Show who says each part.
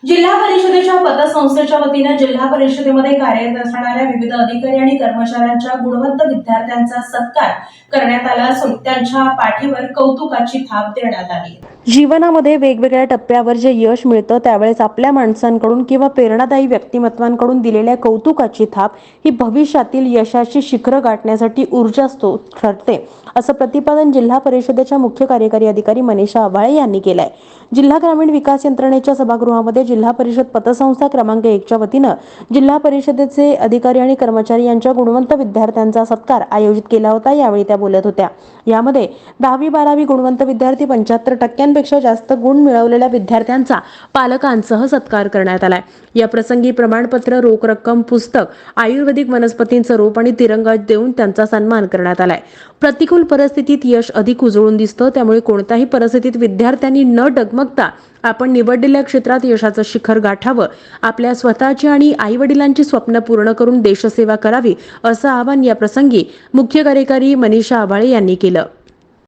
Speaker 1: जिल्हा परिषदेच्या पतसंस्थेच्या वतीने जिल्हा परिषदेमध्ये कार्यरत असणाऱ्या विविध अधिकारी आणि कर्मचाऱ्यांच्या गुणवंत विद्यार्थ्यांचा सत्कार करण्यात आला असून त्यांच्या पाठीवर कौतुकाची थाप देण्यात आली।
Speaker 2: जीवनामध्ये वेगवेगळ्या टप्प्यावर जे यश मिळतं त्यावेळेस आपल्या माणसांकडून किंवा प्रेरणादायी व्यक्तिमत्वांकडून दिलेल्या कौतुकाची थाप ही भविष्यातील यशाची शिखरं गाठण्यासाठी ऊर्जा स्रोत ठरते, असं प्रतिपादन जिल्हा परिषदेच्या मुख्य कार्यकारी अधिकारी मनीषा आभाळे यांनी केलंय। जिल्हा ग्रामीण विकास यंत्रणेच्या सभागृहामध्ये जिल्हा परिषद पतसंस्था क्रमांक 1 च्या वतीनं जिल्हा परिषदेचे अधिकारी आणि कर्मचारी यांच्या गुणवंत विद्यार्थ्यांचा सत्कार आयोजित केला होता। यावेळी त्या बोलत होत्या। यामध्ये 10वी-12वी गुणवंत विद्यार्थी 75% जास्त गुण मिळवलेल्या विद्यार्थ्यांचा पालकांसह सत्कार करण्यात आलाय। या प्रसंगी प्रमाणपत्र, रोख रक्कम, पुस्तक, आयुर्वेदिक वनस्पतींचं रोप आणि तिरंगा देऊन त्यांचा सन्मान करण्यात आलाय। प्रतिकूल परिस्थितीत यश अधिक उजळून दिसतं, त्यामुळे कोणत्याही परिस्थितीत विद्यार्थ्यांनी न डगमगता आपण निवडलेल्या क्षेत्रात यशाचं शिखर गाठावं, आपल्या स्वतःची आणि आई-वडिलांची स्वप्न पूर्ण करून देशसेवा करावी, असं आवाहन या प्रसंगी मुख्य कार्यकारी मनीषा आभाळे यांनी केलं।